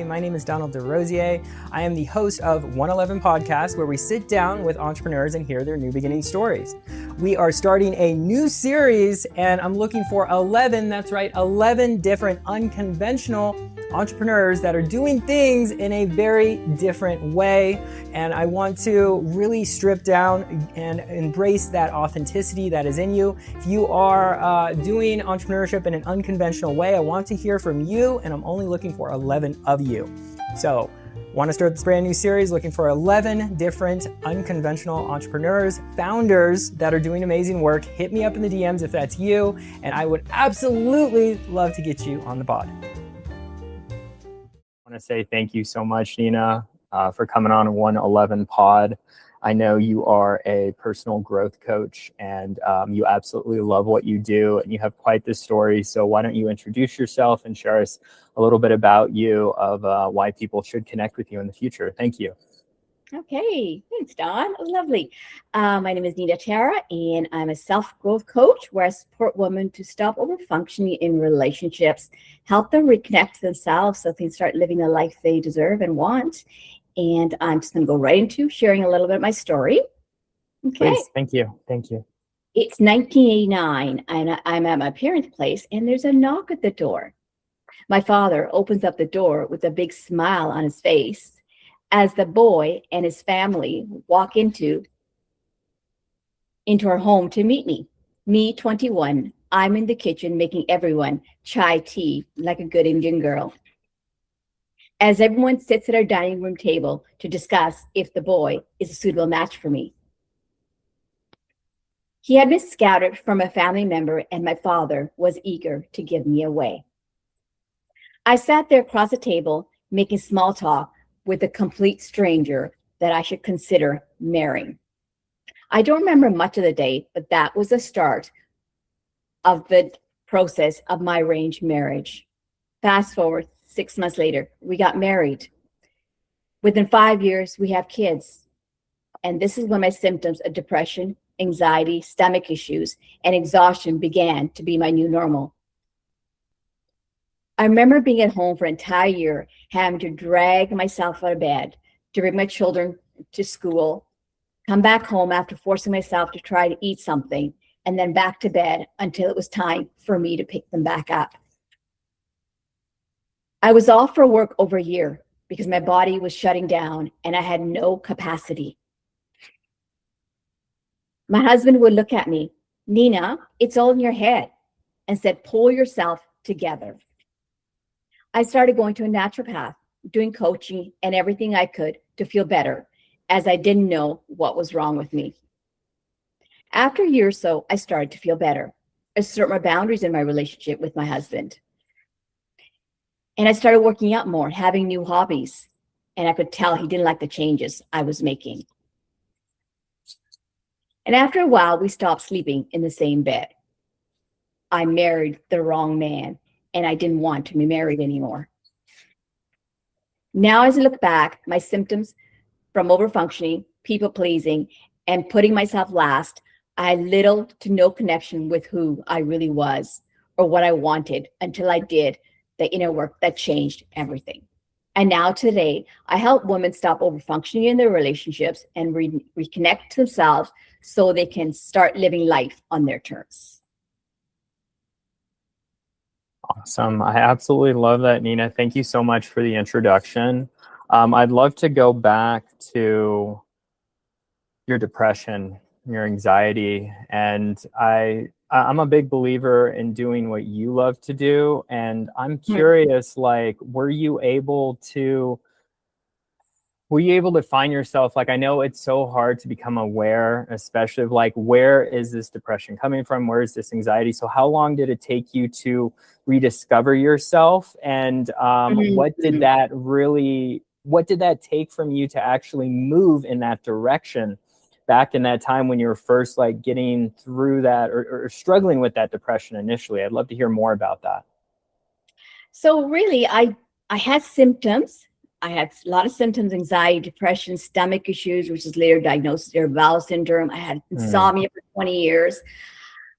My name is Donald DeRosier. I am the host of 111 Podcast, where we sit down with entrepreneurs and hear their new beginning stories. We are starting a new series, and I'm looking for 11, that's right, 11 different unconventional entrepreneurs that are doing things in a very different way. And I want to really strip down and embrace that authenticity that is in you. If you are doing entrepreneurship in an unconventional way, I want to hear from you, and I'm only looking for 11 of you. So, want to start this brand new series looking for 11 different unconventional entrepreneurs, founders that are doing amazing work. Hit me up in the DMs if that's you, and I would absolutely love to get you on the pod. I want to say thank you so much, Nina, for coming on 111 Pod. I know you are a personal growth coach, and you absolutely love what you do, and you have quite the story. So why don't you introduce yourself and share us a little bit about you, of why people should connect with you in the future. Thank you. Okay, thanks, Don. Lovely. My name is Nina Thiara, and I'm a self-growth coach where I support women to stop over-functioning in relationships, help them reconnect to themselves so they can start living the life they deserve and want. And I'm just going to go right into sharing a little bit of my story. Okay. Please. Thank you. Thank you. It's 1989, and I'm at my parents' place, and there's a knock at the door. My father opens up the door with a big smile on his face as the boy and his family walk into our home to meet me. Me, 21, I'm in the kitchen making everyone chai tea like a good Indian girl. As everyone sits at our dining room table to discuss if the boy is a suitable match for me. He had been scouted from a family member, and my father was eager to give me away. I sat there across the table making small talk with a complete stranger that I should consider marrying. I don't remember much of the day, but that was the start of the process of my arranged marriage. Fast forward 6 months later, we got married. Within 5 years, we have kids. And this is when my symptoms of depression, anxiety, stomach issues, and exhaustion began to be my new normal. I remember being at home for an entire year, having to drag myself out of bed to bring my children to school, come back home after forcing myself to try to eat something, and then back to bed until it was time for me to pick them back up. I was off for work over a year because my body was shutting down and I had no capacity. My husband would look at me, Nina, it's all in your head, and said, pull yourself together. I started going to a naturopath, doing coaching and everything I could to feel better, as I didn't know what was wrong with me. After a year or so, I started to feel better, assert my boundaries in my relationship with my husband. And I started working out more, having new hobbies, and I could tell he didn't like the changes I was making. And after a while, we stopped sleeping in the same bed. I married the wrong man, and I didn't want to be married anymore. Now, as I look back, my symptoms from overfunctioning, people-pleasing, and putting myself last, I had little to no connection with who I really was or what I wanted until I did the inner work that changed everything. And now today, I help women stop overfunctioning in their relationships and reconnect to themselves so they can start living life on their terms. Awesome. I absolutely love that, Nina. Thank you so much for the introduction. I'd love to go back to your depression, your anxiety, and I'm a big believer in doing what you love to do. And I'm curious, like, were you able to find yourself, like, I know it's so hard to become aware, especially of like, where is this depression coming from? Where is this anxiety? So how long did it take you to rediscover yourself? And what did that take from you to actually move in that direction back in that time when you were first like getting through that or struggling with that depression initially? I'd love to hear more about that. So really, I had symptoms. I had a lot of symptoms, anxiety, depression, stomach issues, which is later diagnosed as irritable bowel syndrome. I had insomnia for 20 years.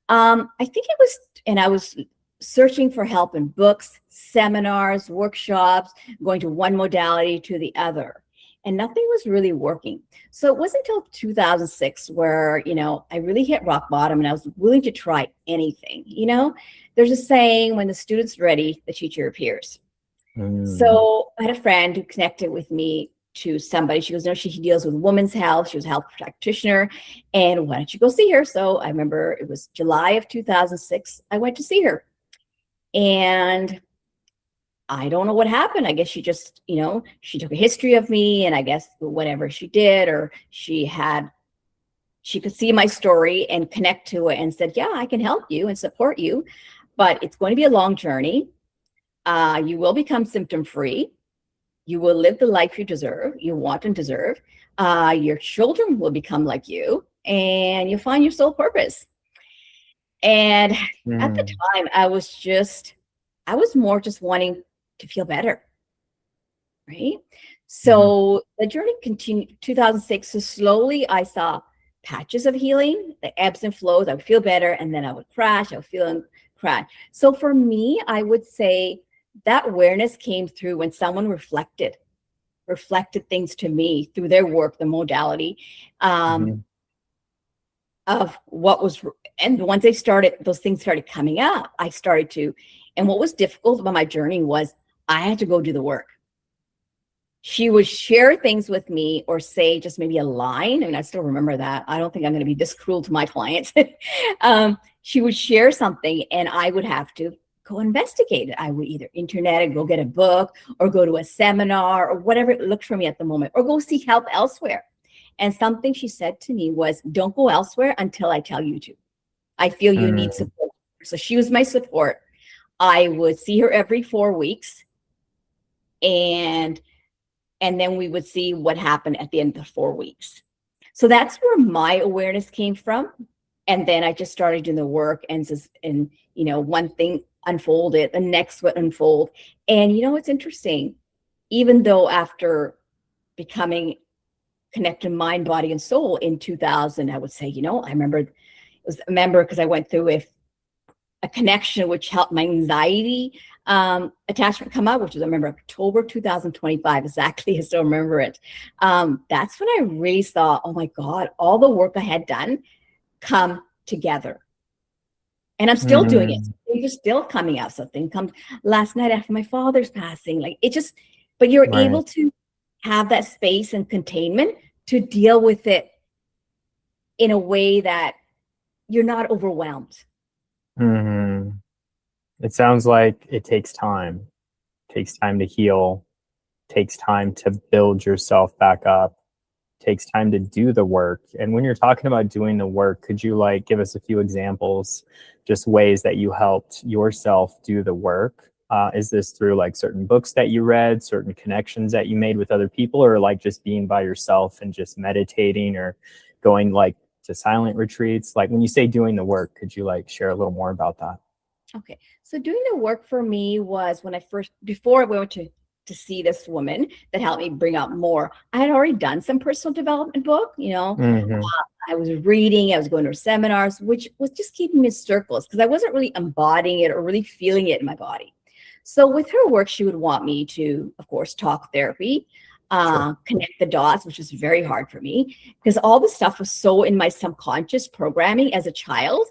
I think it was, and I was searching for help in books, seminars, workshops, going to one modality to the other. And nothing was really working. So it wasn't until 2006 where, I really hit rock bottom and I was willing to try anything. There's a saying, when the student's ready, the teacher appears. So I had a friend who connected with me to somebody. She goes, no, she deals with women's health. She was a health practitioner. And why don't you go see her? So I remember it was July of 2006. I went to see her. And I don't know what happened. I guess she just, she took a history of me, and I guess whatever she did, or she could see my story and connect to it and said, yeah, I can help you and support you, but it's going to be a long journey. You will become symptom free. You will live the life you want and deserve. Your children will become like you, and you'll find your soul purpose. And at the time, I was more just wanting to feel better, right? So the journey continued. 2006, so slowly I saw patches of healing, the ebbs and flows. I would feel better, and then I would crash. I would feel and crash. So for me, I would say that awareness came through when someone reflected things to me through their work, the modality, of what was, and once those things started coming up, and what was difficult about my journey was I had to go do the work. She would share things with me or say just maybe a line. I mean, I still remember that. I don't think I'm going to be this cruel to my clients. She would share something and I would have to go investigate it. I would either internet it, go get a book, or go to a seminar, or whatever it looked for me at the moment, or go seek help elsewhere. And something she said to me was, don't go elsewhere until I tell you to. I feel you need support. So she was my support. I would see her every 4 weeks. And then we would see what happened at the end of the 4 weeks. So that's where my awareness came from. And then I just started doing the work, and one thing unfolded, the next would unfold. And it's interesting, even though after becoming connected mind, body, and soul in 2000, I would say, I remember because I went through a connection which helped my anxiety attachment come out, which was, I remember, October 2025, exactly. I still remember it. That's when I really saw, oh my God, all the work I had done come together. And I'm still doing it. Things are still coming out. Something comes last night after my father's passing. But you're able to have that space and containment to deal with it in a way that you're not overwhelmed. It sounds like it takes time. It takes time to heal. It takes time to build yourself back up. It takes time to do the work. And when you're talking about doing the work, could you give us a few examples, just ways that you helped yourself do the work? Is this through certain books that you read, certain connections that you made with other people, or just being by yourself and just meditating, or going to silent retreats? When you say doing the work, could you share a little more about that? Okay. So doing the work for me was when before I went to see this woman that helped me bring out more, I had already done some personal development book, I was reading, I was going to seminars, which was just keeping me in circles because I wasn't really embodying it or really feeling it in my body. So with her work, she would want me to, of course, talk therapy, connect the dots, which was very hard for me because all the stuff was so in my subconscious programming as a child.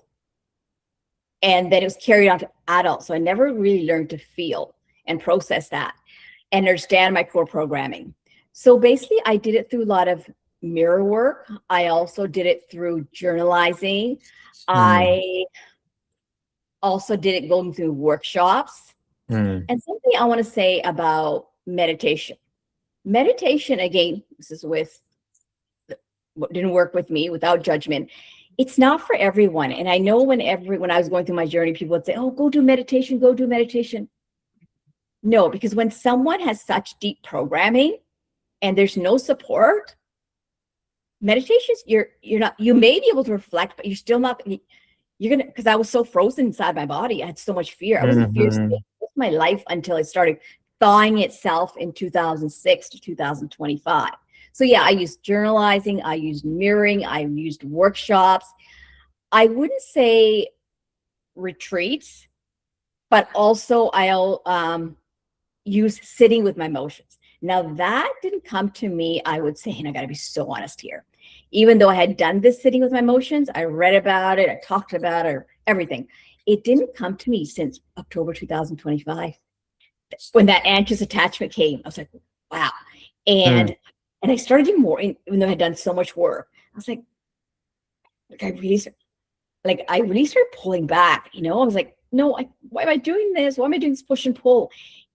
And then it was carried on to adults. So I never really learned to feel and process that and understand my core programming. So basically, I did it through a lot of mirror work. I also did it through journalizing. I also did it going through workshops. And something I want to say about meditation. Meditation, again, this is what didn't work with me, without judgment. It's not for everyone. And I know when I was going through my journey, people would say, oh, go do meditation, go do meditation. No, because when someone has such deep programming and there's no support, meditations, you may be able to reflect, but you're still not, because I was so frozen inside my body. I had so much fear. I was in fear state most of my life until it started thawing itself in 2006 to 2025. So yeah, I used journalizing, I used mirroring, I used workshops. I wouldn't say retreats, but also I'll use sitting with my emotions. Now that didn't come to me, I would say, and I got to be so honest here. Even though I had done this sitting with my emotions, I read about it, I talked about it, everything. It didn't come to me since October 2025. When that anxious attachment came, I was like, wow. And I started doing more, even though I had done so much work. I was like I really started pulling back, I was like, no, why am I doing this? Why am I doing this push and pull?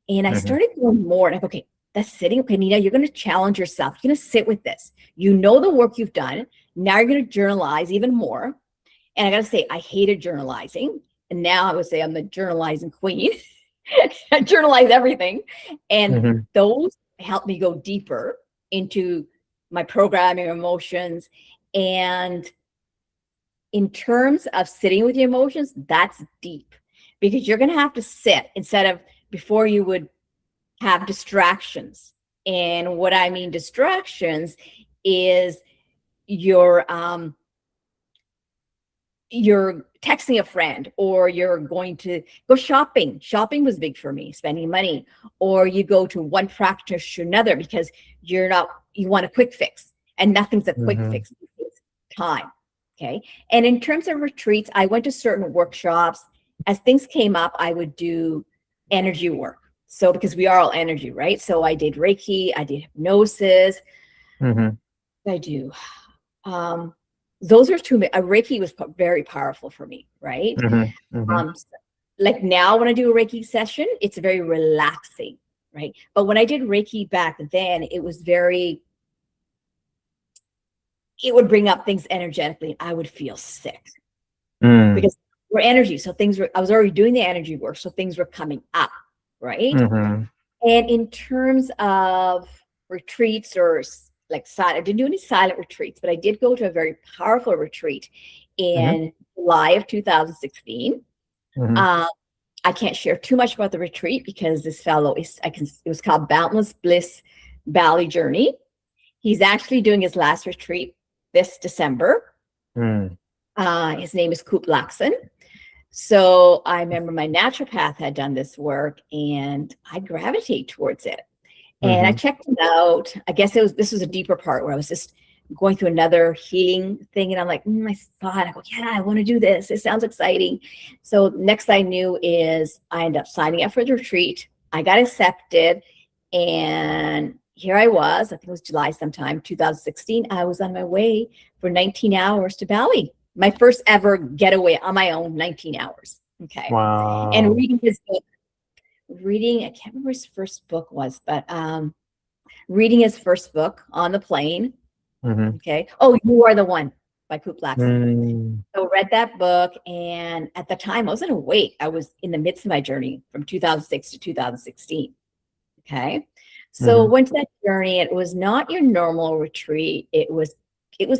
And I started doing more. And I'm like, okay, that's sitting. Okay, Nina, you're going to challenge yourself. You're going to sit with this. You know the work you've done. Now you're going to journalize even more. And I got to say, I hated journalizing. And now I would say I'm the journalizing queen. I journalize everything. And those helped me go deeper into my programming, emotions. And in terms of sitting with your emotions, that's deep, because you're going to have to sit instead of before you would have distractions. And what I mean distractions is you're texting a friend, or you're going to go shopping. Shopping was big for me, spending money, or you go to one practice to another because you want a quick fix, and nothing's a quick fix. It's time. Okay. And in terms of retreats, I went to certain workshops. As things came up, I would do energy work. So because we are all energy, right? So I did Reiki, I did hypnosis. I do. Those are two. Reiki was very powerful for me, right? Like now when I do a Reiki session, it's very relaxing, right? But when I did Reiki back then, it would bring up things energetically. I would feel sick because we're energy. So I was already doing the energy work. So things were coming up, right? And in terms of retreats or like I didn't do any silent retreats, but I did go to a very powerful retreat in July of 2016. I can't share too much about the retreat because this fellow it was called Boundless Bliss Bali Journey. He's actually doing his last retreat this December. His name is Coop Laxon. So I remember my naturopath had done this work, and I gravitate towards it. And I checked it out. I guess this was a deeper part where I was just going through another healing thing. And I'm like, I go, yeah, I want to do this. It sounds exciting. So next I knew is I ended up signing up for the retreat. I got accepted, and here I was, I think it was July sometime, 2016. I was on my way for 19 hours to Bali. My first ever getaway on my own, 19 hours. Okay. Wow. And reading his book, I can't remember his first book was, but reading his first book on the plane. Okay. Oh, You Are the One by Coop Laxon. So read that book. And at the time I wasn't awake. I was in the midst of my journey from 2006 to 2016. Okay. So went to that journey. It was not your normal retreat. It was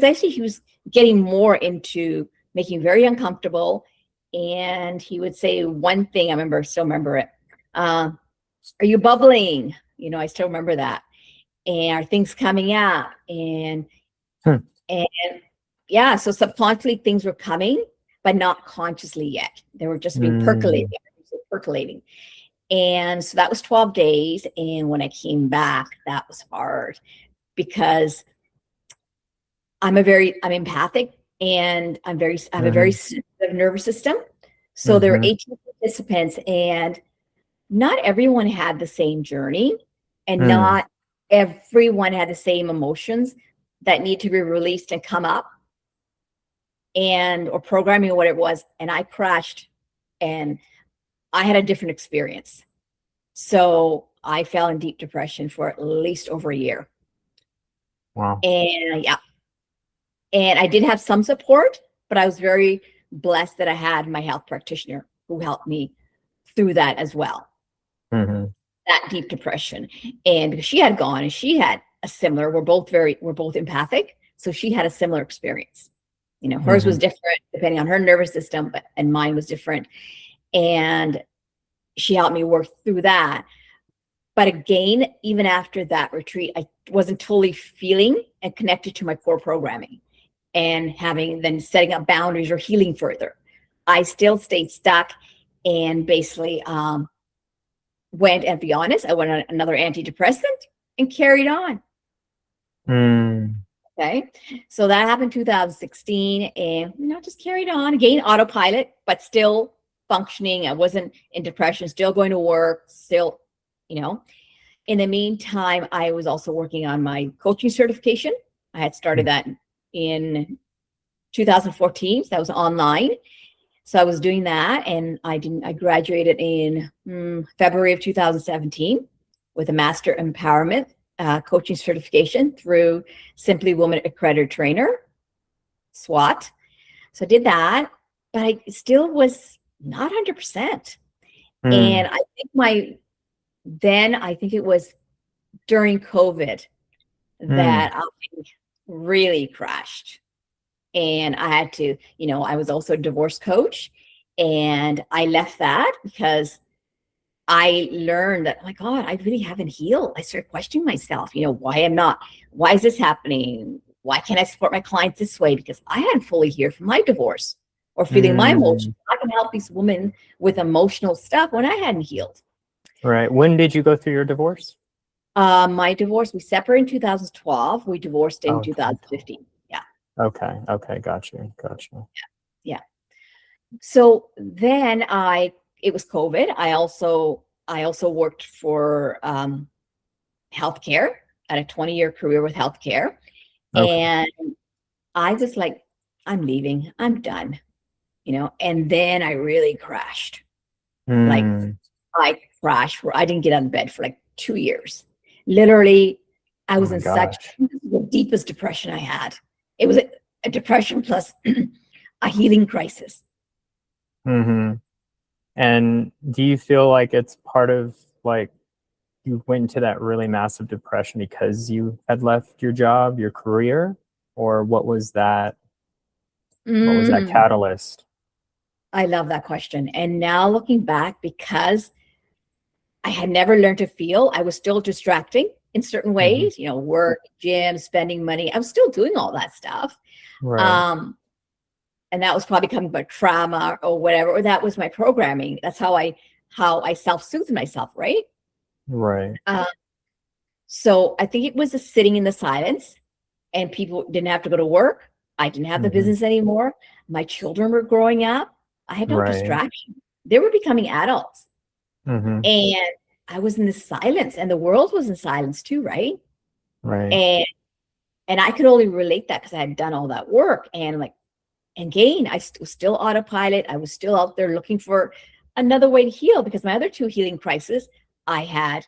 actually, he was getting more into making very uncomfortable. And he would say one thing, still remember it. Are you bubbling? I still remember that. And are things coming out? And yeah, so subconsciously things were coming, but not consciously yet. They were just being percolating. And so that was 12 days. And when I came back, that was hard because I'm empathic, and I have a very sensitive nervous system. So there were 18 participants, and not everyone had the same journey, and not everyone had the same emotions that need to be released and come up, or programming or what it was. And I crashed, and I had a different experience. So I fell in deep depression for at least over a year. Wow. And I did have some support, but I was very blessed that I had my health practitioner who helped me through that as well. That deep depression. And because she had gone, and she had a similar, we're both empathic. So she had a similar experience. Hers was different depending on her nervous system, and mine was different. And she helped me work through that. But again, even after that retreat, I wasn't totally feeling and connected to my core programming, and setting up boundaries or healing further. I still stayed stuck and basically went, and to be honest, I went on another antidepressant and carried on. Okay. So that happened 2016, and just carried on, again, autopilot, but still functioning. I wasn't in depression, still going to work, still, in the meantime, I was also working on my coaching certification. I had started that in 2014. So that was online. So I was doing that, and I graduated in February of 2017 with a Master Empowerment coaching certification through Simply Woman Accredited Trainer, SWAT. So I did that, but I still was not 100%. And I think it was during COVID that I really crashed. And I had to, I was also a divorce coach, and I left that because I learned that, oh my God, I really haven't healed. I started questioning myself, why is this happening? Why can't I support my clients this way? Because I hadn't fully healed from my divorce or feeling my emotions. I can help these women with emotional stuff when I hadn't healed. Right. When did you go through your divorce? My divorce, we separated in 2012. We divorced in 2015. Yeah. Okay. Gotcha. Yeah. So then it was COVID. I also worked for healthcare. I had a 20-year career with healthcare. Okay. And I was like, I'm leaving. I'm done. And then I really crashed. Like I crashed where I didn't get out of bed for like 2 years. Literally, I was in such the deepest depression I had. It was a depression plus a healing crisis. And do you feel like it's part of, like, you went into that really massive depression because you had left your job, your career, or what was that? What was that catalyst? I love that question. And now looking back, because I had never learned to feel, I was still distracting in certain ways, work, gym, spending money. I was still doing all that stuff. Right. And that was probably coming from trauma or whatever, or that was my programming. That's how I self-soothed myself, right? Right. So I think it was the sitting in the silence, and people didn't have to go to work. I didn't have the business anymore. My children were growing up. I had no distraction. They were becoming adults. And I was in the silence, and the world was in silence too, right? Right. And I could only relate that because I had done all that work. And again, I was still autopilot. I was still out there looking for another way to heal, because my other two healing crises, I had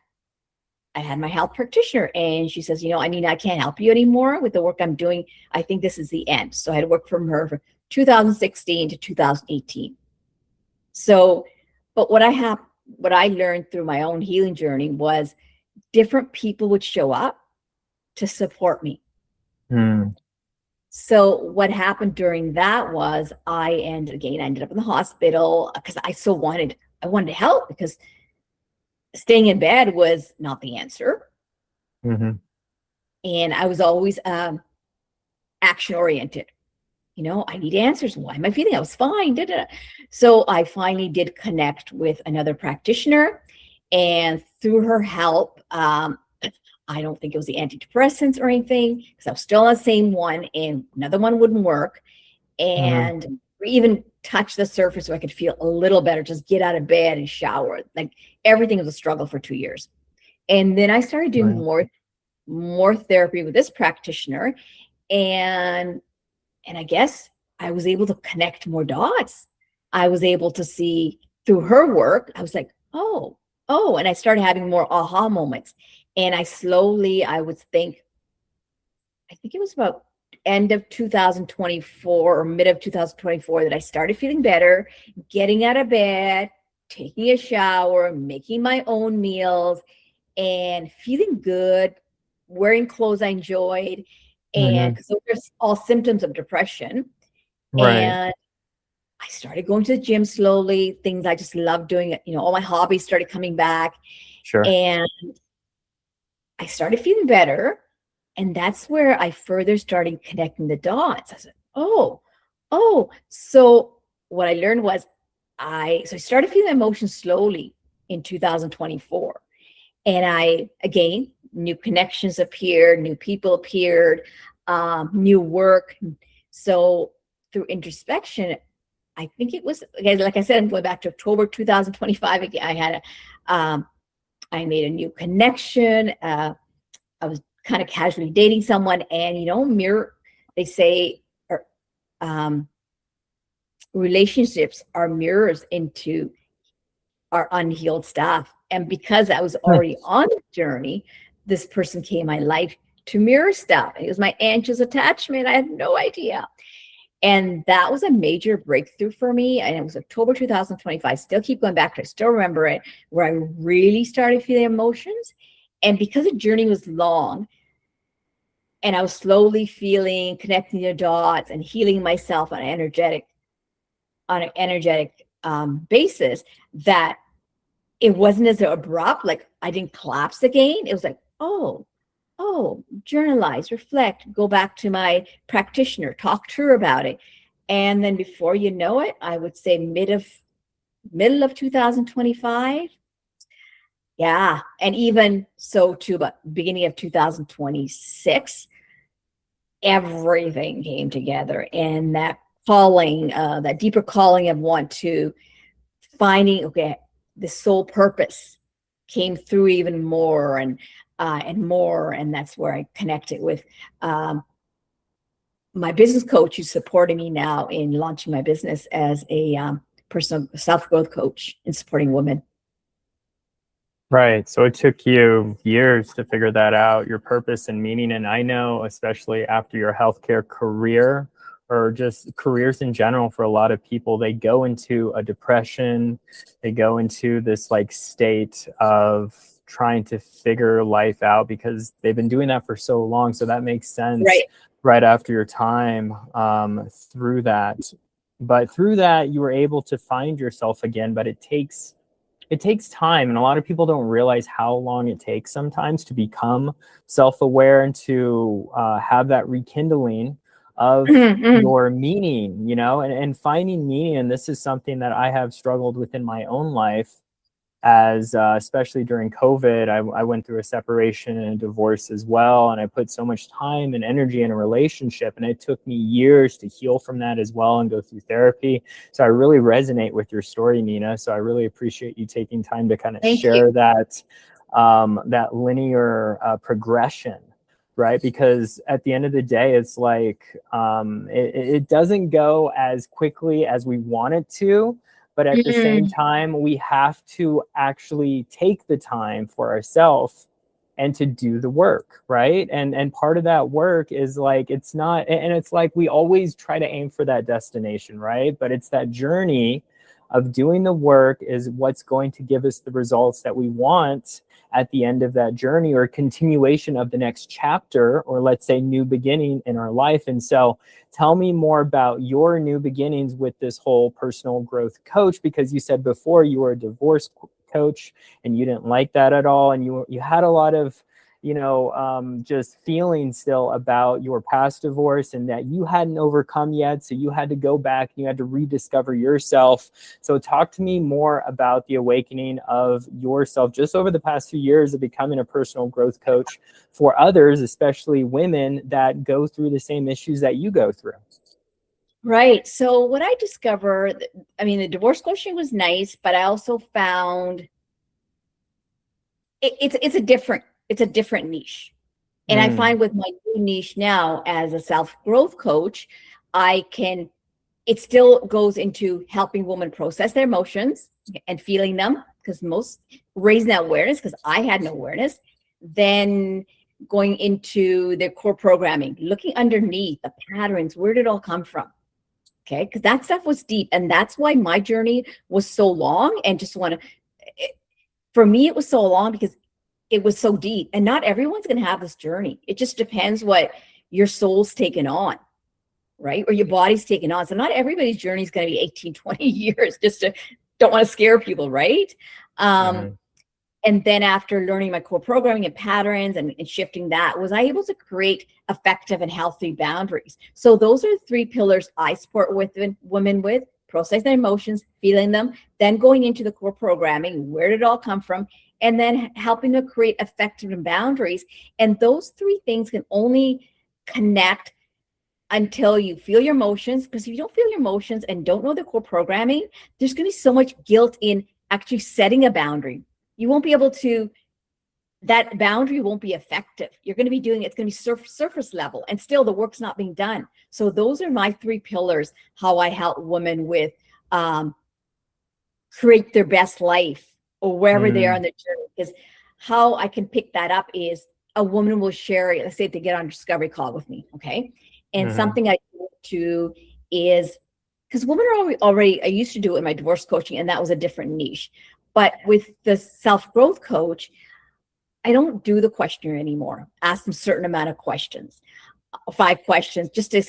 my health practitioner, and she says, I can't help you anymore with the work I'm doing. I think this is the end. So I had worked from her from 2016 to 2018. So, but what I learned through my own healing journey was different people would show up to support me. So what happened during that was I ended up in the hospital because I wanted to help, because staying in bed was not the answer. And I was always action oriented. I need answers. Why am I feeling? I was fine. So I finally did connect with another practitioner, and through her help, I don't think it was the antidepressants or anything, because I was still on the same one, and another one wouldn't work. And we even touched the surface so I could feel a little better, just get out of bed and shower. Like everything was a struggle for 2 years. And then I started doing more therapy with this practitioner. And I guess I was able to connect more dots. I was able to see through her work. I was like, oh, and I started having more aha moments. And I would think, I think it was about end of 2024 or mid of 2024 that I started feeling better, getting out of bed, taking a shower, making my own meals, and feeling good, wearing clothes I enjoyed. And because those are all symptoms of depression. And I started going to the gym slowly, things I just loved doing. All my hobbies started coming back. And I started feeling better. And that's where I further started connecting the dots. I said, oh. So what I learned was I started feeling emotions slowly in 2024. And again, new connections appeared, new people appeared, new work. So through introspection, I think it was, again, like I said, I'm going back to October 2025 again. I made a new connection. I was kind of casually dating someone, and they say, um, relationships are mirrors into our unhealed stuff. And because I was already on the journey, this person came in my life to mirror stuff. It was my anxious attachment. I had no idea. And that was a major breakthrough for me. And it was October 2025. Still keep going back to it. Still remember it, where I really started feeling emotions. And because the journey was long and I was slowly feeling, connecting the dots and healing myself on an energetic basis, that it wasn't as abrupt. Like I didn't collapse again. It was like, oh, journalize, reflect, go back to my practitioner, talk to her about it. And then before you know it, I would say middle of 2025. Yeah. And even so to about beginning of 2026, everything came together. And that calling, that deeper calling of want to finding, okay, the soul purpose came through even more and more. And that's where I connected with my business coach, who's supporting me now in launching my business as a personal self-growth coach and supporting women. Right. So it took you years to figure that out, your purpose and meaning. And I know, especially after your healthcare career, or just careers in general, for a lot of people, they go into a depression. They go into this like state of trying to figure life out because they've been doing that for so long. So that makes sense right after your time through that. But through that, you were able to find yourself again, but it takes time. And a lot of people don't realize how long it takes sometimes to become self-aware and to have that rekindling of your meaning, and finding meaning. And this is something that I have struggled with in my own life, as especially during COVID. I went through a separation and a divorce as well. And I put so much time and energy in a relationship, and it took me years to heal from that as well and go through therapy. So I really resonate with your story, Nina. So I really appreciate you taking time to kind of share that linear progression. Right? Because at the end of the day, it's like it doesn't go as quickly as we want it to. But at the same time, we have to actually take the time for ourselves and to do the work, right? And part of that work is like, it's not, and it's like we always try to aim for that destination, right? But it's that journey of doing the work is what's going to give us the results that we want at the end of that journey, or continuation of the next chapter, or let's say new beginning in our life. And so tell me more about your new beginnings with this whole personal growth coach, because you said before you were a divorce coach and you didn't like that at all. And you had a lot of, just feeling still about your past divorce and that you hadn't overcome yet. So you had to go back and you had to rediscover yourself. So talk to me more about the awakening of yourself just over the past few years of becoming a personal growth coach for others, especially women that go through the same issues that you go through. Right. So what I discovered, the divorce coaching was nice, but I also found it's a different niche. And I find with my new niche now as a self-growth coach, it still goes into helping women process their emotions and feeling them, because raising that awareness, because I had no awareness. Then going into their core programming, looking underneath the patterns, where did it all come from? Okay. Because that stuff was deep. And that's why my journey was so long. And for me, it was so long because it was so deep, and not everyone's going to have this journey. It just depends what your soul's taken on, right? Or your body's taken on. So not everybody's journey is going to be 18, 20 years, don't want to scare people. Right. And then after learning my core programming and patterns and shifting that, was I able to create effective and healthy boundaries. So those are 3 pillars I support women with: process their emotions, feeling them, then going into the core programming, where did it all come from, and then helping to create effective boundaries. And those three things can only connect until you feel your emotions, because if you don't feel your emotions and don't know the core programming, there's going to be so much guilt in actually setting a boundary. You won't be able to, that boundary won't be effective. You're going to be doing, it's going to be surface level, and still the work's not being done. So those are my three pillars, how I help women with create their best life or wherever they are on the journey. Because how I can pick that up is a woman will share, let's say they get on a discovery call with me, okay? And something I do is, because women are already, I used to do it in my divorce coaching, and that was a different niche. But with the self-growth coach, I don't do the questionnaire anymore. Ask them a certain amount of questions, 5 questions, just to,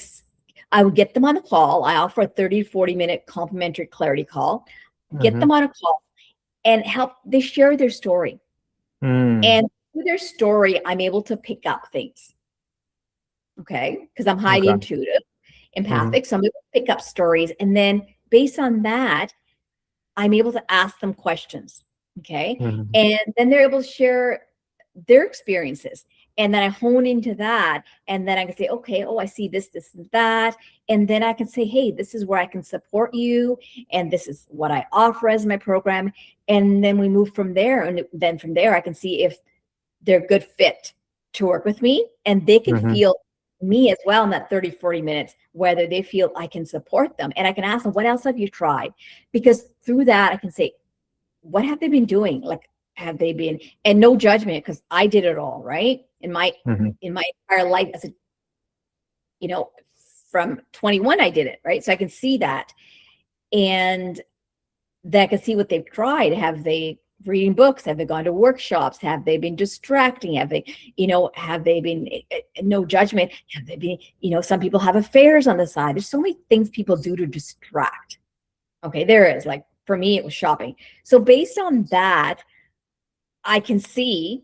I would get them on a call. I offer a 30 to 40 minute complimentary clarity call, get them on a call and help, they share their story. And through their story, I'm able to pick up things. Okay. Because I'm highly intuitive, empathic. So I'm able to pick up stories. And then based on that, I'm able to ask them questions. Okay. And then they're able to share their experiences. And then I hone into that. And then I can say, okay, oh, I see this, this, and that. And then I can say, hey, this is where I can support you. And this is what I offer as my program. And then we move from there. And then from there, I can see if they're a good fit to work with me. And they can feel me as well in that 30, 40 minutes, whether they feel I can support them. And I can ask them, what else have you tried? Because through that, I can say, what have they been doing? Like, have they been, and no judgment, because I did it all, right? In my entire life, as a, you know, from 21, I did it, right? So I can see that. And then I can see what they've tried. Have they reading books? Have they gone to workshops? Have they been distracting? Have they, you know, have they been, no judgment, have they been, you know, some people have affairs on the side. There's so many things people do to distract. Okay, there is, like, for me, it was shopping. So based on that, I can see,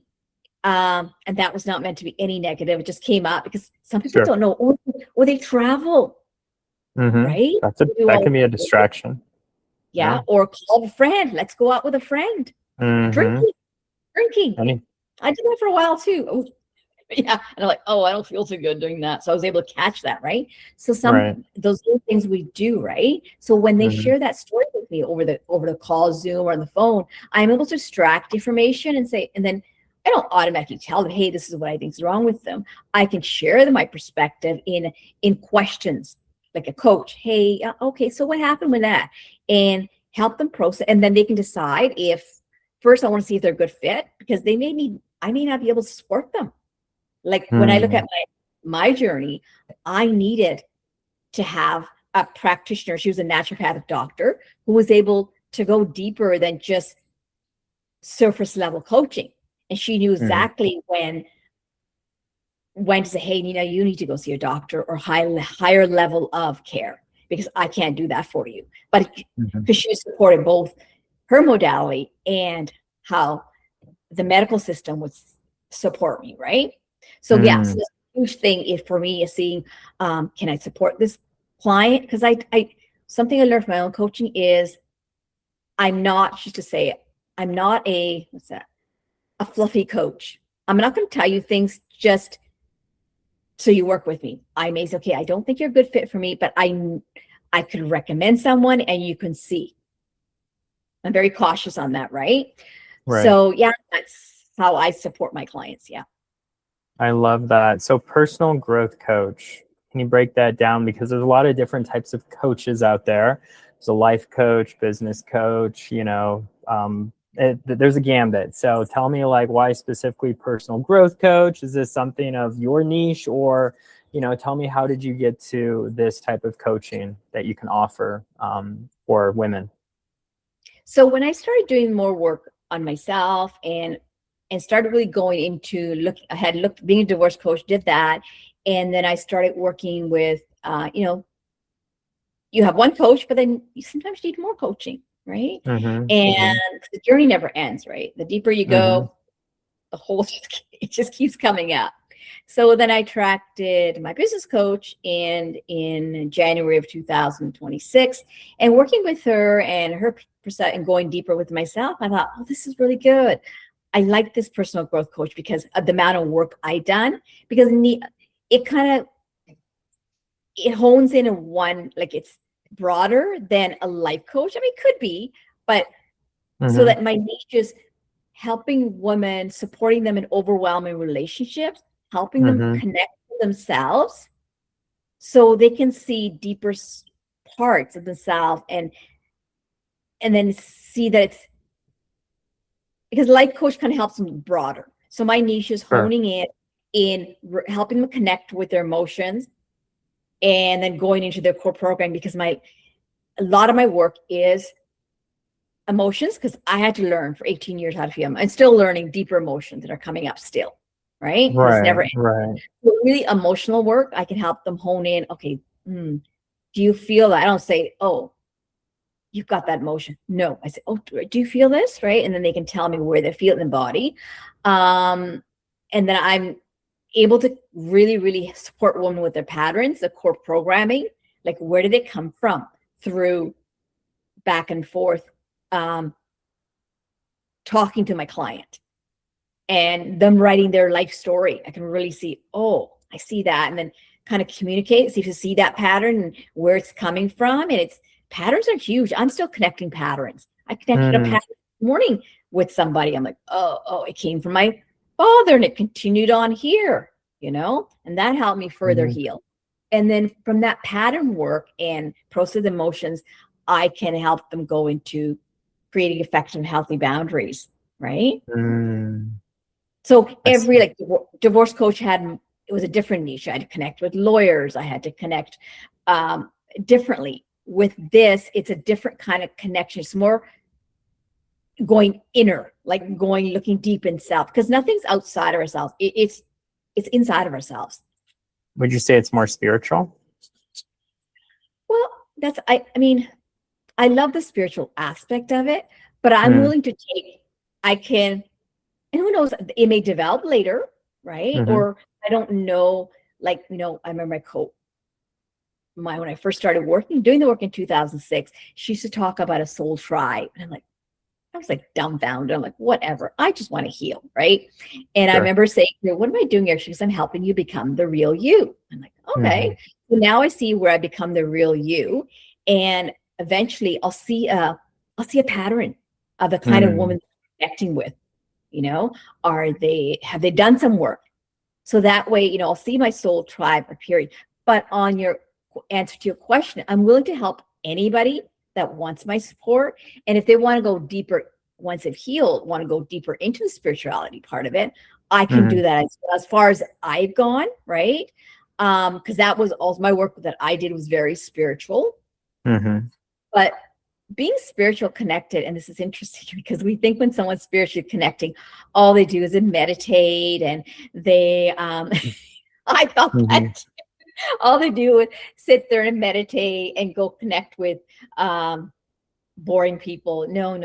and that was not meant to be any negative. It just came up because some people don't know, or they travel, right? That can be a distraction. Yeah. Or call a friend. Let's go out with a friend. Drinking. I did that for a while too. Oh, yeah. And I'm like, oh, I don't feel too good doing that. So I was able to catch that, right? So those are things we do, right? So when they share that story with me over the call, Zoom, or on the phone, I'm able to extract information and say, and then I don't automatically tell them, hey, this is what I think is wrong with them. I can share my perspective in questions, like a coach. Hey, okay, so what happened with that? And help them process. And then they can decide if, first I want to see if they're a good fit, because I may not be able to support them. Like when I look at my journey, I needed to have a practitioner. She was a naturopathic doctor who was able to go deeper than just surface level coaching. And she knew exactly when to say, hey, Nina, you need to go see a doctor, or higher level of care, because I can't do that for you. But because she supported both her modality and how the medical system would support me, right? So yeah, so the huge thing is for me is seeing, can I support this client? Because I something I learned from my own coaching is I'm not, just to say it, I'm not a fluffy coach. I'm not going to tell you things just so you work with me. I may say, okay, I don't think you're a good fit for me, but I could recommend someone and you can see. I'm very cautious on that, right? So yeah, that's how I support my clients. Yeah. I love that. So personal growth coach, can you break that down? Because there's a lot of different types of coaches out there. There's a life coach, business coach, you know, there's a gambit. So tell me, like, why specifically personal growth coach? Is this something of your niche, or, you know, tell me, how did you get to this type of coaching that you can offer for women? So when I started doing more work on myself and started really going into being a divorce coach, did that. And then I started working with, you know, you have one coach, but then you sometimes need more coaching, right? And the journey never ends, right? The deeper you go, the whole, it just keeps coming up. So then I attracted my business coach in January of 2026, and working with her and her percent and going deeper with myself, I thought, oh, this is really good. I like this personal growth coach because of the amount of work I done, because it kind of, it hones in one, like it's broader than a life coach. I mean, it could be, but so that my niche is helping women, supporting them in overwhelming relationships, helping them connect with themselves so they can see deeper parts of themselves, and then see that it's, because life coach kind of helps them broader. So my niche is honing in helping them connect with their emotions, and then going into their core program, because a lot of my work is emotions, because I had to learn for 18 years how to feel. I'm still learning deeper emotions that are coming up still, right? It's never ending. So really emotional work, I can help them hone in. Okay, do you feel that? I don't say, oh, you've got that emotion. No, I say, oh, do you feel this? Right? And then they can tell me where they feel it in the body. And then I'm able to really, really support women with their patterns, the core programming, like where did it come from, through back and forth, talking to my client and them writing their life story. I can really see, oh, I see that, and then kind of communicate, see if you see that pattern and where it's coming from. And patterns are huge. I'm still connecting patterns. I connected a pattern this morning with somebody. I'm like, oh, it came from my father and it continued on here, and that helped me further heal. And then from that pattern work and process emotions, I can help them go into creating effective and healthy boundaries, right? So every divorce coach it was a different niche. I had to connect with lawyers. I had to connect differently. With this, it's a different kind of connection. It's more going inner, like looking deep in self, because nothing's outside of ourselves. It's inside of ourselves. Would you say it's more spiritual? Well, I mean, I love the spiritual aspect of it, but I'm willing to and who knows, it may develop later, right? Or I don't know, I remember when I first started doing the work in 2006, she used to talk about a soul tribe. And I was like dumbfounded. I'm like, whatever, I just want to heal, right? And I remember saying, what am I doing here? She goes, I'm helping you become the real you. I'm like, okay. So now I see where I become the real you. And eventually I'll see a pattern of the kind of woman I'm connecting with. Have they done some work? So that way, I'll see my soul tribe appearing. But on your answer to your question, I'm willing to help anybody that wants my support. And if they want to go deeper, once they've healed, want to go deeper into the spirituality part of it, I can do that as far as I've gone, right? Because that was also my work that I did was very spiritual. But being spiritual connected, and this is interesting because we think when someone's spiritually connecting, all they do is meditate, and they I thought that all they do is sit there and meditate and go connect with boring people. No.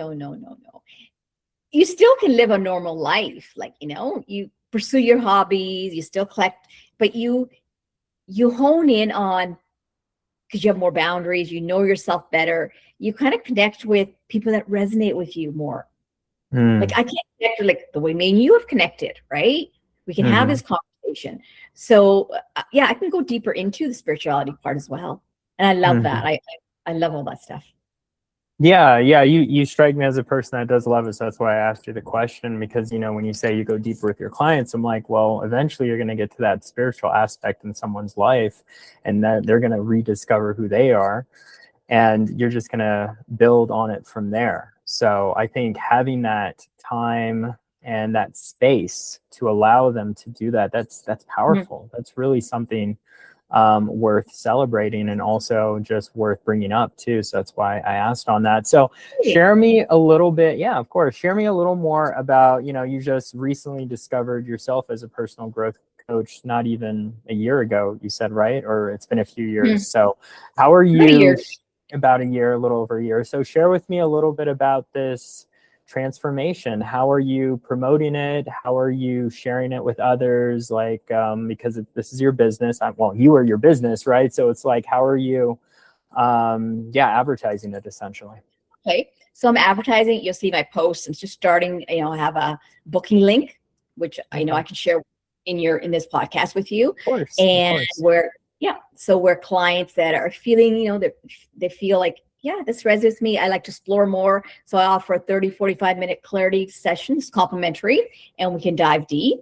You still can live a normal life, you pursue your hobbies, you still collect, but you hone in on, because you have more boundaries, you know yourself better, you kind of connect with people that resonate with you more. Like I can't connect with the way me and you have connected, right? We can have this conversation. So I can go deeper into the spirituality part as well. And I love that. I love all that stuff. Yeah. You strike me as a person that does love it. So that's why I asked you the question, because, when you say you go deeper with your clients, I'm like, well, eventually you're going to get to that spiritual aspect in someone's life, and that they're going to rediscover who they are, and you're just going to build on it from there. So I think having that time and that space to allow them to do that, that's powerful. That's really something worth celebrating, and also just worth bringing up too. So that's why I asked on that. So share me a little bit. Yeah, of course. Share me a little more about, you just recently discovered yourself as a personal growth coach, not even a year ago, you said, right? Or it's been a few years. So how are you? About a year, a little over a year. So share with me a little bit about this transformation? How are you promoting it? How are you sharing it with others? Like, because this is your business. Well, you are your business, right? So it's like, how are you, advertising it essentially? Okay. So I'm advertising. You'll see my posts. I'm just starting, I have a booking link, which I can share in this podcast with you. Of course. And where clients that are feeling, they feel like, yeah, this resonates with me. I like to explore more. So I offer a 45-minute clarity sessions, complimentary, and we can dive deep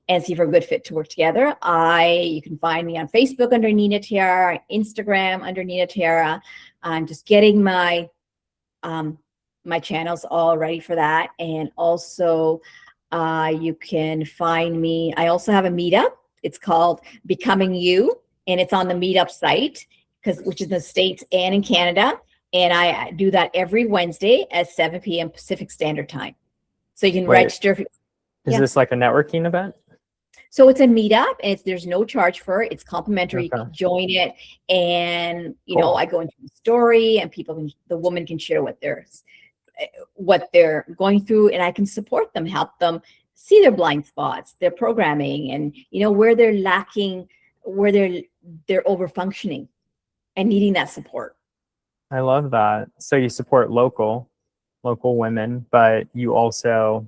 and see if we're a good fit to work together. You can find me on Facebook under Nina Thiara, Instagram under Nina Thiara. I'm just getting my channels all ready for that. And also you can find me. I also have a meetup. It's called Becoming You, and it's on the meetup site, which is in the States and in Canada. And I do that every Wednesday at 7 p.m. Pacific Standard Time. So you can register. Is this like a networking event? So it's a meetup, and there's no charge for it. It's complimentary. You can join it, and I go into the story, and the woman can share what they're going through, and I can support them, help them see their blind spots, their programming, and where they're lacking, where they're over functioning, and needing that support. I love that. So you support local women, but you also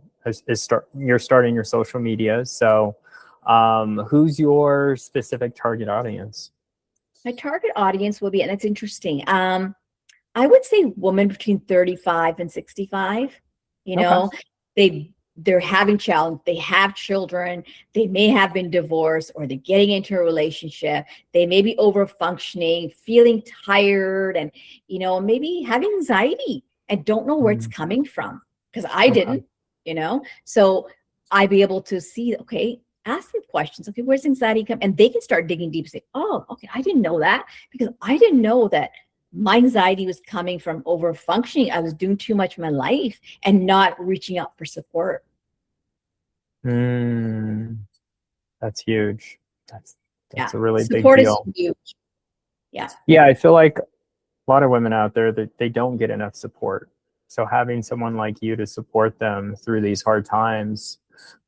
you're starting your social media. So who's your specific target audience? My target audience will be, and that's interesting. I would say women between 35 and 65. They're having challenge. They have children. They may have been divorced, or they're getting into a relationship. They may be over functioning, feeling tired, and maybe having anxiety and don't know where it's coming from, because I didn't. So I'd be able to see, okay, ask them questions. Okay, where's anxiety come? And they can start digging deep and say, oh, okay, I didn't know that, because I didn't know that my anxiety was coming from over functioning. I was doing too much in my life and not reaching out for support. That's huge. That's a really support big deal. Is huge. Yeah, I feel like a lot of women out there that they don't get enough support. So having someone like you to support them through these hard times,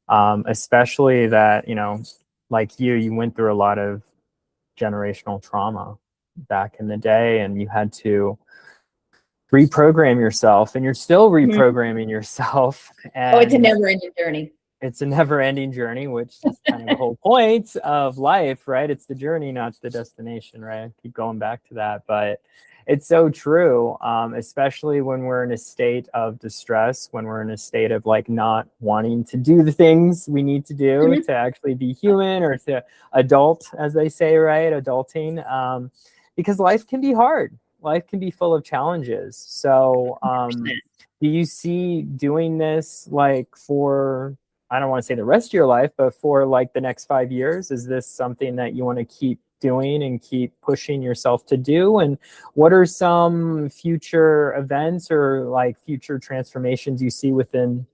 especially that, like you went through a lot of generational trauma back in the day, and you had to reprogram yourself, and you're still reprogramming yourself. And it's a never-ending journey. It's a never-ending journey, which is kind of the whole point of life, right? It's the journey, not the destination, right? I keep going back to that, but it's so true, especially when we're in a state of distress, when we're in a state of like not wanting to do the things we need to do to actually be human, or to adult, as they say, right? Adulting, because life can be hard. Life can be full of challenges. So do you see doing this like for, I don't want to say the rest of your life, but for like the next 5 years? Is this something that you want to keep doing and keep pushing yourself to do? And what are some future events or like future transformations you see within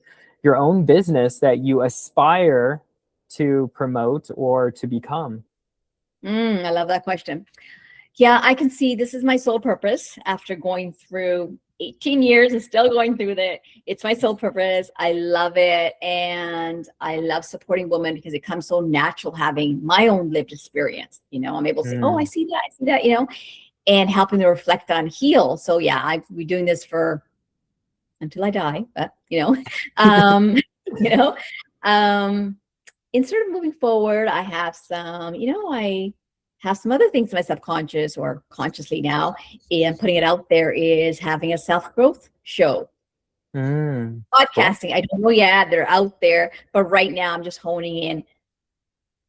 your own business that you aspire to promote or to become? I love that question. Yeah, I can see this is my sole purpose after going through 18 years and still going through that. It's my sole purpose. I love it. And I love supporting women because it comes so natural, having my own lived experience. I'm able to say, oh, I see that, and helping them reflect on, heal. So yeah, I've been doing this for until I die, but instead of moving forward, I have some, I have some other things in my subconscious or consciously now, and putting it out there, is having a self-growth show. Podcasting. I don't know yet. They're out there, but right now I'm just honing in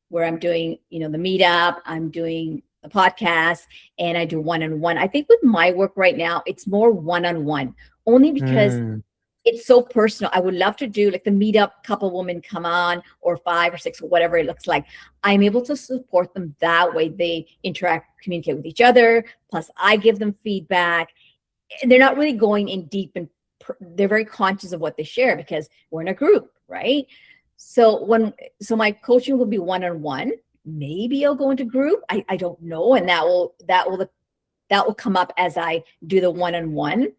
where I'm doing, the meetup, I'm doing the podcast, and I do one-on-one. I think with my work right now, it's more one-on-one, only because it's so personal. I would love to do like the meetup, couple women come on, or 5 or 6 or whatever it looks like. I'm able to support them that way. They interact, communicate with each other. Plus I give them feedback. They're not really going in deep, and they're very conscious of what they share because we're in a group, right? So my coaching will be one-on-one. Maybe I'll go into group. I don't know. And that will come up as I do the one-on-one.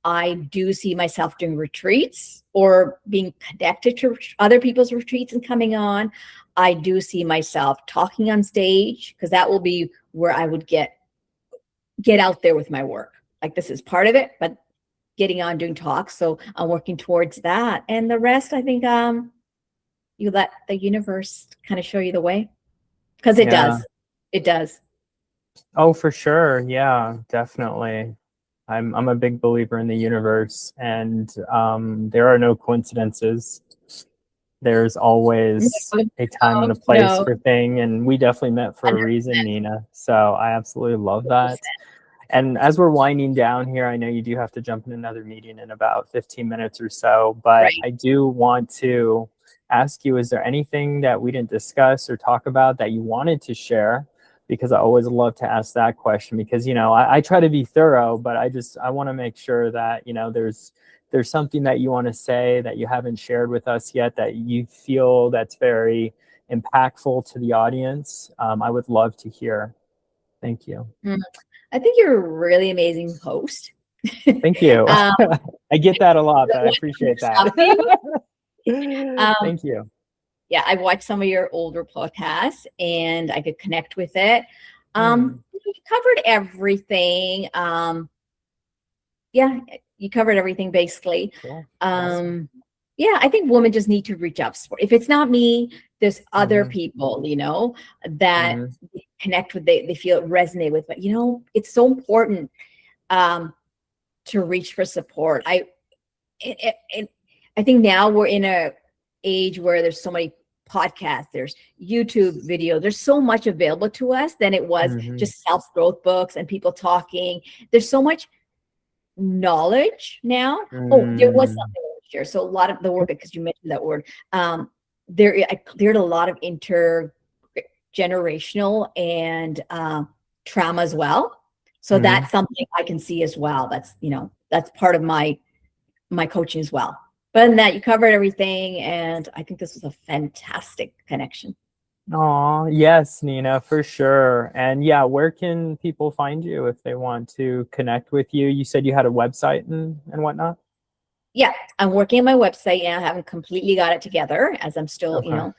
I do see myself doing retreats or being connected to other people's retreats and coming on. I do see myself talking on stage, because that will be where I would get out there with my work. Like, this is part of it, but getting on doing talks. So I'm working towards that. And the rest, I think, you let the universe kind of show you the way, because it does. It does. Oh, for sure. Yeah, definitely. I'm a big believer in the universe, and there are no coincidences. There's always a time and a place for thing, and we definitely met for 100%. A reason, Nina. So I absolutely love that. 100%. And as we're winding down here, I know you do have to jump in another meeting in about 15 minutes or so, but right. I do want to ask you, is there anything that we didn't discuss or talk about that you wanted to share? Because I always love to ask that question, because, you know, I try to be thorough, but I want to make sure that, you know, there's something that you want to say that you haven't shared with us yet that you feel that's very impactful to the audience. I would love to hear. Thank you. I think you're a really amazing host. Thank you. I get that a lot, but I appreciate that. Thank you. Yeah, I watched some of your older podcasts and I could connect with it. You covered everything. Yeah, you covered everything basically. Cool. Awesome. Yeah, I think women just need to reach out. If it's not me, there's other people, you know, that connect with, they feel it resonate with. But, you know, it's so important to reach for support. I think now we're in a age where there's so many podcasts, there's YouTube videos, there's so much available to us than it was just self-growth books and people talking. There's so much knowledge now. Oh, there was something I want to share. So a lot of the work, because you mentioned that word, I cleared a lot of intergenerational and trauma as well. So that's something I can see as well. That's, you know, that's part of my coaching as well. But other than that, you covered everything, and I think this was a fantastic connection. Oh, yes, Nina, for sure. And yeah, where can people find you if they want to connect with you? You said you had a website and whatnot? Yeah, I'm working on my website now. I haven't completely got it together, as I'm still, you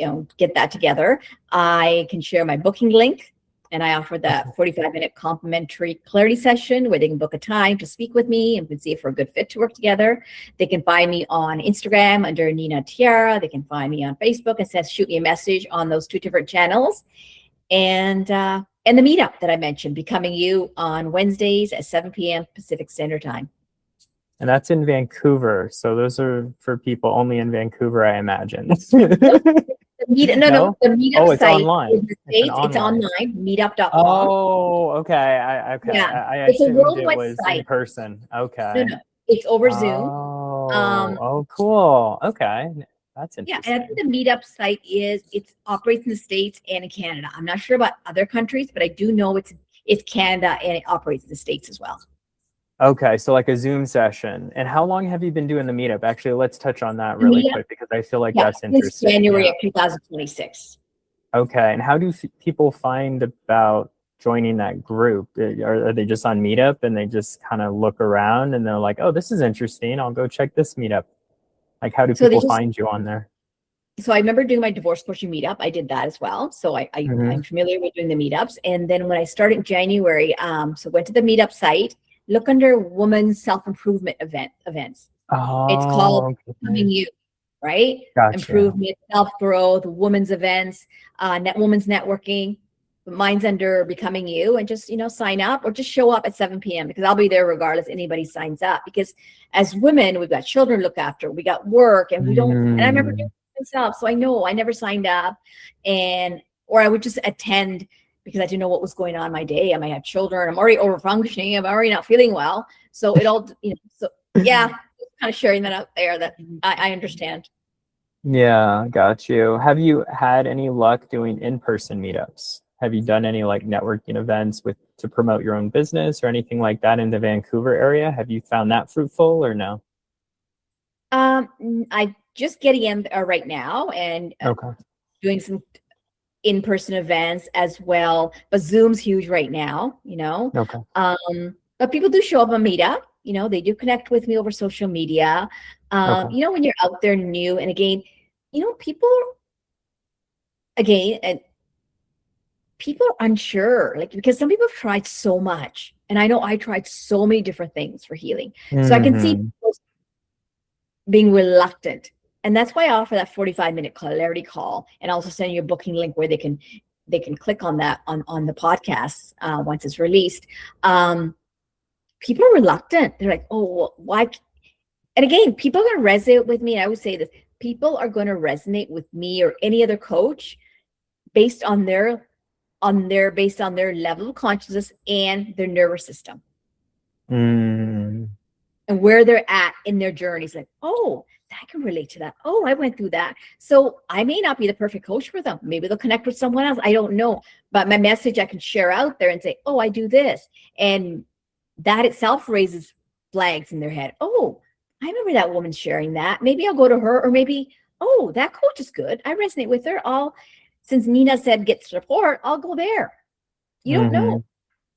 know, get that together. I can share my booking link, and I offer that 45-minute complimentary clarity session where they can book a time to speak with me and we can see if we're a good fit to work together. They can find me on Instagram under Nina Thiara. They can find me on Facebook and shoot me a message on those 2 different channels. And the meetup that I mentioned, Becoming You, on Wednesdays at 7 p.m. Pacific Standard Time. And that's in Vancouver. So those are for people only in Vancouver, I imagine. The meetup it's site online. It's online, meetup.com. Oh, okay. I it's a assumed worldwide it was site. in person. Okay. No, it's over Zoom. Oh, cool. Okay. That's interesting. Yeah, and I think the meetup site it operates in the States and in Canada. I'm not sure about other countries, but I do know it's Canada and it operates in the States as well. Okay, so like a Zoom session. And how long have you been doing the meetup? Actually, let's touch on that really quick, because I feel like that's interesting. January of 2026. Okay, and how do people find about joining that group? Are they just on Meetup and they just kind of look around and they're like, oh, this is interesting, I'll go check this meetup? Like, how do people find you on there? So I remember doing my divorce coaching meetup. I did that as well. So I'm familiar with doing the meetups. And then when I started in January, so went to the meetup site, look under women's self-improvement events. Oh, it's called Becoming You, right? Gotcha. Improvement, self-growth, women's events, women's networking. Mine's under Becoming You, and just, sign up or just show up at 7 p.m. because I'll be there regardless anybody signs up, because as women, we've got children to look after, we got work, and we don't, and I remember doing myself. So I know I never signed up, or I would just attend because I didn't know what was going on in my day. I might have children. I'm already over functioning. I'm already not feeling well. So it all, so yeah, kind of sharing that out there that I understand. Yeah, got you. Have you had any luck doing in-person meetups? Have you done any like networking events to promote your own business or anything like that in the Vancouver area? Have you found that fruitful or no? I'm just getting in right now and doing some in-person events as well, but Zoom's huge right now, Okay. But people do show up on Meetup, They do connect with me over social media. Okay. When you're out there new, and people, and people are unsure, like, because some people have tried so much. And I know I tried so many different things for healing. So I can see people being reluctant. And that's why I offer that 45-minute clarity call, and also send you a booking link where they can click on that on the podcast once it's released. People are reluctant. They're like, oh, well, why? And again, people are going to resonate with me. And I would say this: people are going to resonate with me or any other coach based on their level of consciousness and their nervous system, and where they're at in their journeys. Like, oh, I can relate to that. Oh, I went through that. So I may not be the perfect coach for them. Maybe they'll connect with someone else. I don't know. But my message I can share out there and say, oh, I do this. And that itself raises flags in their head. Oh, I remember that woman sharing that. Maybe I'll go to her. Or maybe, oh, that coach is good. I resonate with her. Since Nina said get support, I'll go there. You don't know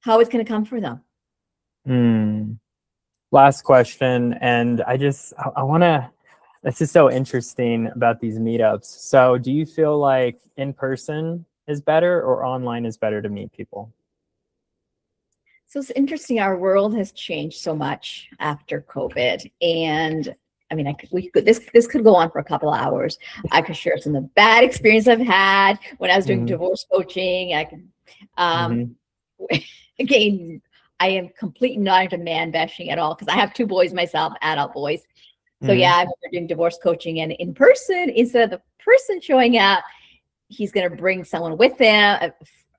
how it's going to come for them. Last question. And I want to, this is so interesting about these meetups. So do you feel like in person is better or online is better to meet people? So it's interesting. Our world has changed so much after COVID. And I mean, this could go on for a couple of hours. I could share some of the bad experience I've had when I was doing divorce coaching. I can, again, I am completely not into man bashing at all, because I have 2 boys myself, adult boys. So yeah, I'm doing divorce coaching, and in person, instead of the person showing up, he's going to bring someone with him,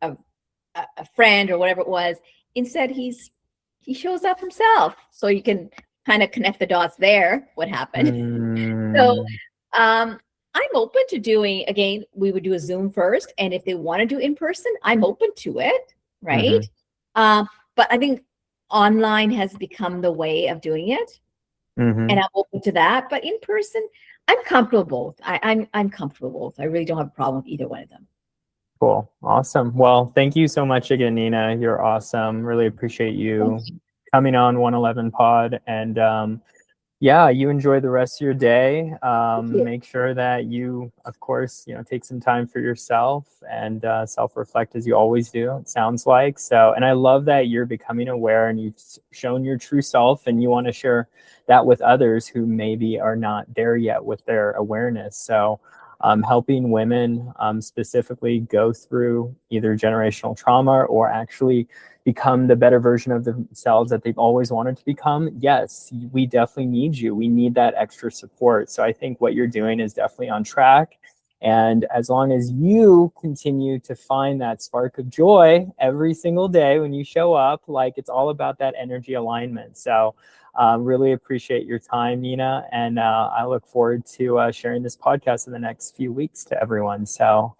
a friend or whatever it was. Instead, he shows up himself, so you can kind of connect the dots there. What happened? So I'm open to doing, again, we would do a Zoom first, and if they want to do in person, I'm open to it, right? But I think online has become the way of doing it. And I'm open to that. But in person, I'm comfortable both. I'm comfortable both. I really don't have a problem with either one of them. Cool. Awesome. Well, thank you so much again, Nina. You're awesome. Really appreciate you coming on 111 Pod. And yeah, you enjoy the rest of your day. Make sure that you, of course, take some time for yourself and self-reflect, as you always do, it sounds like. So, and I love that you're becoming aware and you've shown your true self, and you want to share that with others who maybe are not there yet with their awareness. So helping women specifically go through either generational trauma or actually become the better version of themselves that they've always wanted to become. Yes, we definitely need you. We need that extra support. So I think what you're doing is definitely on track. And as long as you continue to find that spark of joy every single day when you show up, like, it's all about that energy alignment. So really appreciate your time, Nina. And I look forward to sharing this podcast in the next few weeks to everyone. So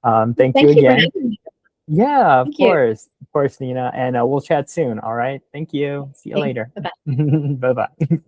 thank you again. For having me. Yeah, of course, Nina. And we'll chat soon. All right. Thank you. See you later. Bye-bye. Bye-bye.